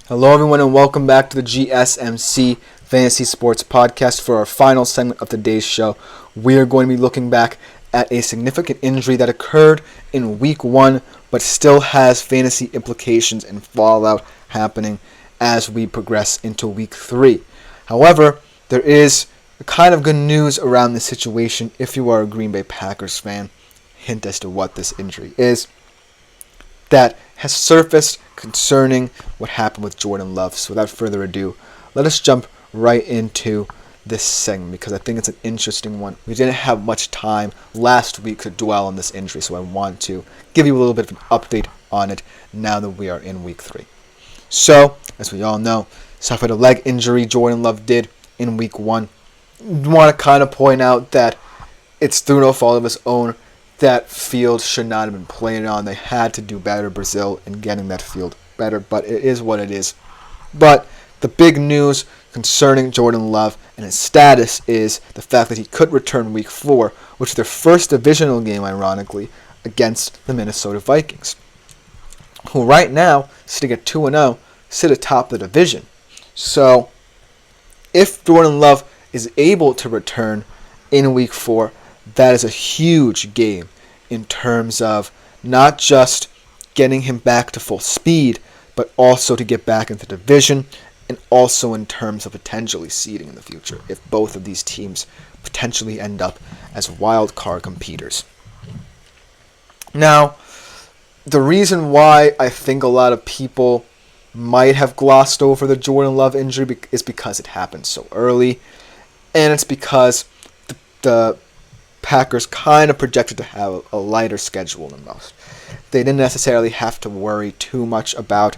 Hello everyone and welcome back to the GSMC Fantasy Sports Podcast. For our final segment of today's show, we are going to be looking back at a significant injury that occurred in Week 1 but still has fantasy implications and fallout happening as we progress into Week 3. However, there is a kind of good news around this situation if you are a Green Bay Packers fan. Hint as to what this injury is that has surfaced concerning what happened with Jordan Love. So without further ado, let us jump right into this segment because I think it's an interesting one. We didn't have much time last week to dwell on this injury, so I want to give you a little bit of an update on it now that we are in Week 3. So, as we all know, suffered a leg injury Jordan Love did in Week 1. Want to kind of point out that it's through no fault of his own. That field should not have been played on. They had to do better, Brazil, in getting that field better, but it is what it is. But the big news concerning Jordan Love and his status is the fact that he could return Week 4, which is their first divisional game, ironically, against the Minnesota Vikings, who right now, sitting at 2-0, sit atop the division. So, if Jordan Love is able to return in Week 4, that is a huge game in terms of not just getting him back to full speed, but also to get back into the division, and also in terms of potentially seeding in the future if both of these teams potentially end up as wild card competitors. Now, the reason why I think a lot of people might have glossed over the Jordan Love injury is because it happened so early, and it's because the Packers kind of projected to have a lighter schedule than most. They didn't necessarily have to worry too much about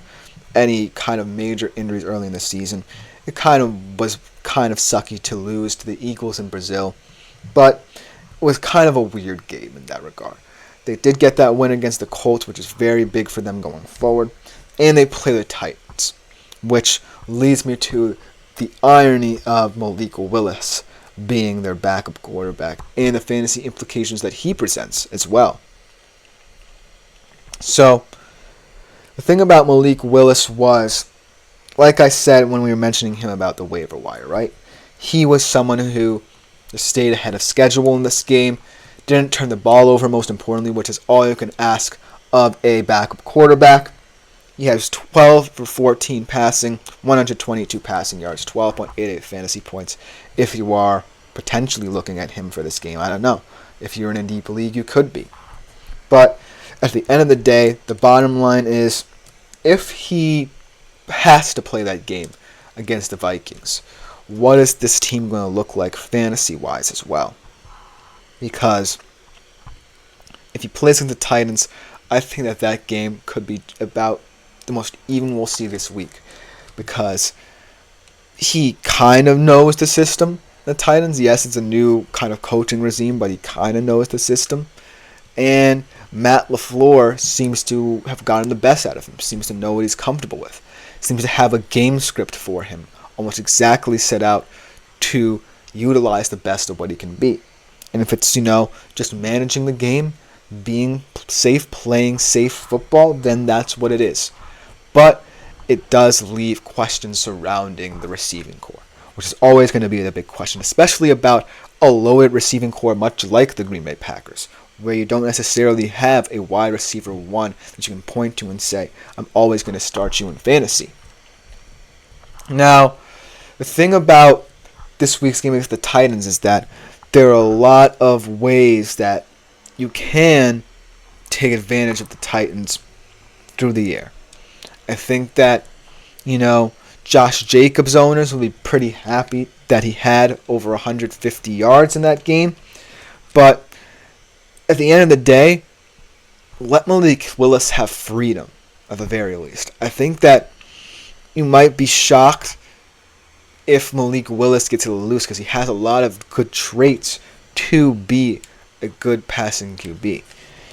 any kind of major injuries early in the season. It was kind of sucky to lose to the Eagles in Brazil, but it was kind of a weird game in that regard. They did get that win against the Colts, which is very big for them going forward, and they play the Titans, which leads me to the irony of Malik Willis being their backup quarterback and the fantasy implications that he presents as well. So, the thing about Malik Willis was, like I said when we were mentioning him about the waiver wire, right? He was someone who stayed ahead of schedule in this game, didn't turn the ball over, most importantly, which is all you can ask of a backup quarterback. He has 12 for 14 passing, 122 passing yards, 12.88 fantasy points. If you are potentially looking at him for this game, I don't know. If you're in a deep league, you could be. But at the end of the day, the bottom line is, if he has to play that game against the Vikings, what is this team going to look like fantasy-wise as well? Because if he plays against the Titans, I think that game could be about the most even we'll see this week, because he kind of knows the system, the Titans. Yes, it's a new kind of coaching regime, but he kind of knows the system. And Matt LaFleur seems to have gotten the best out of him, seems to know what he's comfortable with, seems to have a game script for him, almost exactly set out to utilize the best of what he can be. And if it's, just managing the game, being safe, playing safe football, then that's what it is. But it does leave questions surrounding the receiving core, which is always going to be the big question, especially about a loaded receiving core much like the Green Bay Packers, where you don't necessarily have a wide receiver one that you can point to and say, I'm always going to start you in fantasy. Now, the thing about this week's game against the Titans is that there are a lot of ways that you can take advantage of the Titans through the air. I think that, Josh Jacobs owners will be pretty happy that he had over 150 yards in that game. But at the end of the day, let Malik Willis have freedom, at the very least. I think that you might be shocked if Malik Willis gets a little loose, because he has a lot of good traits to be a good passing QB.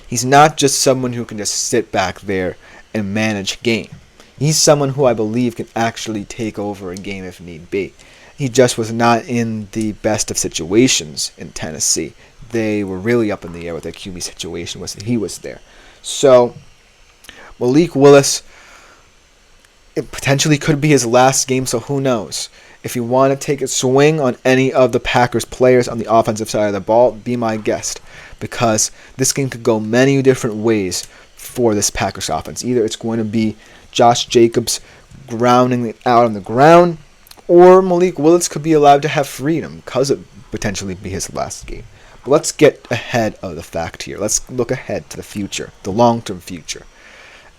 He's not just someone who can just sit back there and manage game. He's someone who I believe can actually take over a game if need be. He just was not in the best of situations in Tennessee. They were really up in the air with their QB situation was he was there. So Malik Willis It potentially could be his last game, so who knows? If you want to take a swing on any of the Packers players on the offensive side of the ball, be my guest, because this game could go many different ways for this Packers offense. Either it's going to be Josh Jacobs grounding it out on the ground, or Malik Willis could be allowed to have freedom because it potentially be his last game. But let's get ahead of the fact here. Let's look ahead to the future, the long-term future,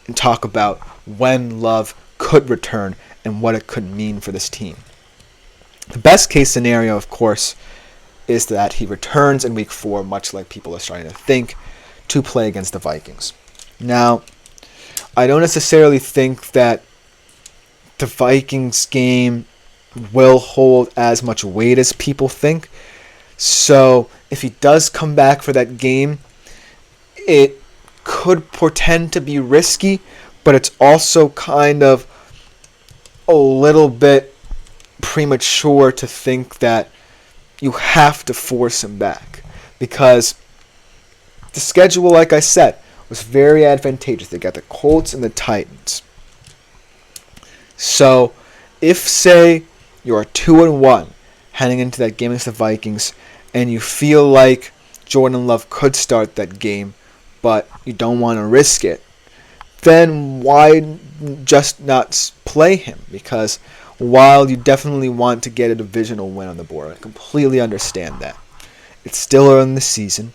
and talk about when Love could return and what it could mean for this team. The best case scenario, of course, is that he returns in week 4, much like people are starting to think, to play against the Vikings. Now, I don't necessarily think that the Vikings game will hold as much weight as people think. So, if he does come back for that game, it could portend to be risky, but it's also kind of a little bit premature to think that you have to force him back, because the schedule, like I said, was very advantageous. They got the Colts and the Titans. So, if, say, you're 2-1 heading into that game against the Vikings, and you feel like Jordan Love could start that game, but you don't want to risk it, then why just not play him? Because while you definitely want to get a divisional win on the board, I completely understand that. It's still early in the season.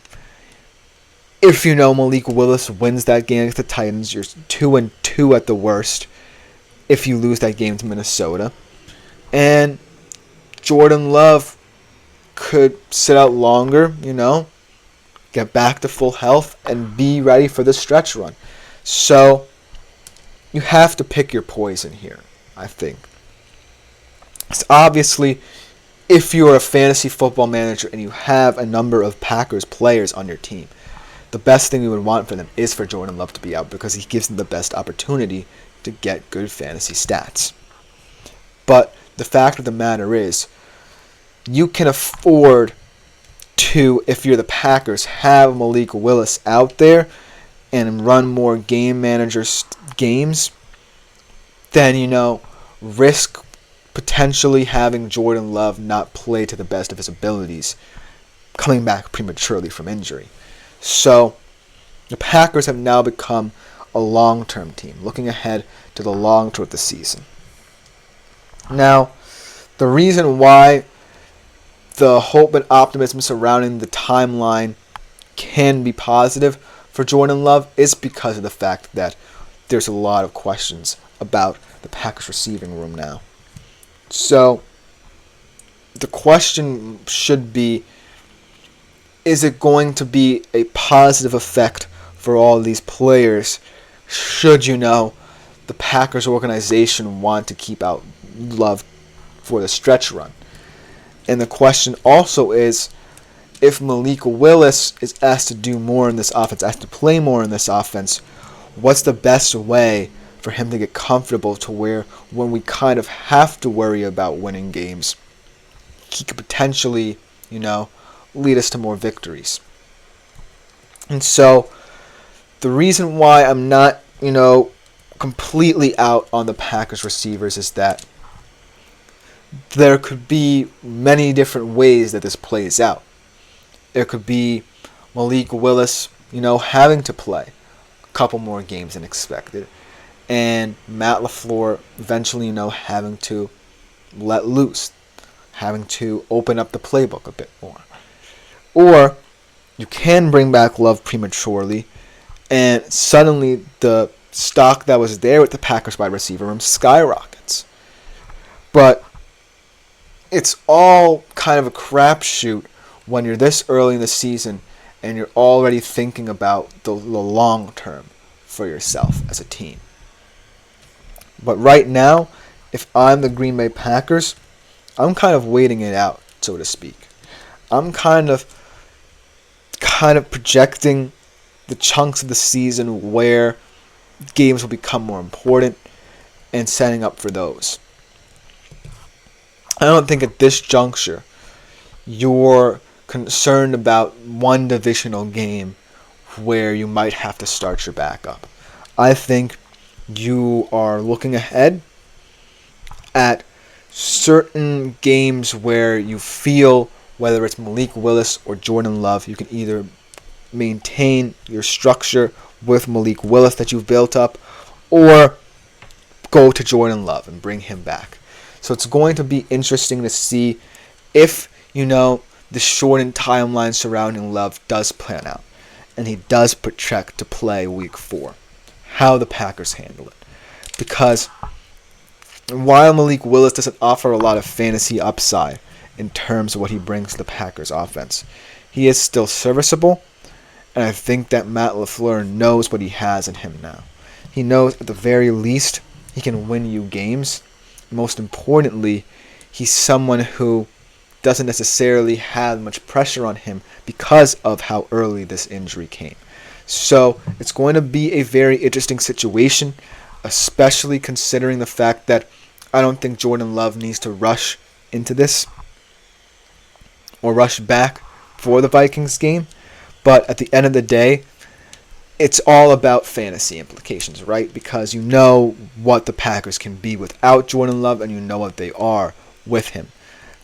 If you know Malik Willis wins that game against the Titans, you're 2-2 at the worst if you lose that game to Minnesota. And Jordan Love could sit out longer, get back to full health, and be ready for the stretch run. So, you have to pick your poison here, I think. So obviously, if you're a fantasy football manager and you have a number of Packers players on your team, the best thing you would want for them is for Jordan Love to be out, because he gives them the best opportunity to get good fantasy stats. But the fact of the matter is, you can afford to, if you're the Packers, have Malik Willis out there and run more game managers games than, risk potentially having Jordan Love not play to the best of his abilities, coming back prematurely from injury. So, the Packers have now become a long-term team, looking ahead to the long term of the season. Now, the reason why the hope and optimism surrounding the timeline can be positive for Jordan Love is because of the fact that there's a lot of questions about the Packers receiving room now. So, the question should be, is it going to be a positive effect for all these players should, the Packers organization want to keep out Love for the stretch run? And the question also is, if Malik Willis is asked to do more in this offense, asked to play more in this offense, what's the best way for him to get comfortable to where when we kind of have to worry about winning games, he could potentially, lead us to more victories? And so, the reason why I'm not, completely out on the Packers receivers is that there could be many different ways that this plays out. There could be Malik Willis, having to play a couple more games than expected, and Matt LaFleur eventually, having to let loose, having to open up the playbook a bit more. Or you can bring back Love prematurely, and suddenly the stock that was there with the Packers wide receiver room skyrockets. But it's all kind of a crapshoot when you're this early in the season and you're already thinking about the long term for yourself as a team. But right now, if I'm the Green Bay Packers, I'm kind of waiting it out, so to speak. I'm kind of projecting the chunks of the season where games will become more important and setting up for those. I don't think at this juncture you're concerned about one divisional game where you might have to start your backup. I think you are looking ahead certain games where you feel, whether it's Malik Willis or Jordan Love, you can either maintain your structure with Malik Willis that you've built up, or go to Jordan Love and bring him back. So it's going to be interesting to see if, the shortened timeline surrounding Love does plan out, and he does project to play Week 4, how the Packers handle it. Because while Malik Willis doesn't offer a lot of fantasy upside in terms of what he brings to the Packers offense, he is still serviceable, and I think that Matt LaFleur knows what he has in him now. He knows at the very least he can win you games. Most importantly, he's someone who doesn't necessarily have much pressure on him because of how early this injury came. So it's going to be a very interesting situation, especially considering the fact that I don't think Jordan Love needs to rush into this or rush back for the Vikings game. But at the end of the day, it's all about fantasy implications, right? Because you know what the Packers can be without Jordan Love, and you know what they are with him.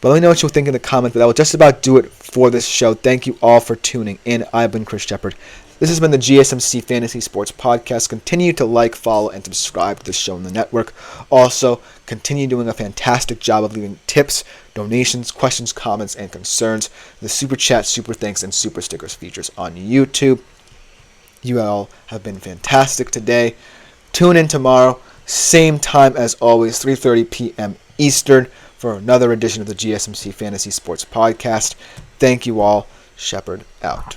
But let me know what you think in the comments. But that will just about do it for this show. Thank you all for tuning in. I've been Chris Shepard. This has been the GSMC Fantasy Sports Podcast. Continue to like, follow, and subscribe to the show in the network. Also, continue doing a fantastic job of leaving tips, donations, questions, comments, and concerns. The Super Chat, Super Thanks, and Super Stickers features on YouTube. You all have been fantastic today. Tune in tomorrow, same time as always, 3:30 p.m. Eastern, for another edition of the GSMC Fantasy Sports Podcast. Thank you all. Shepard out.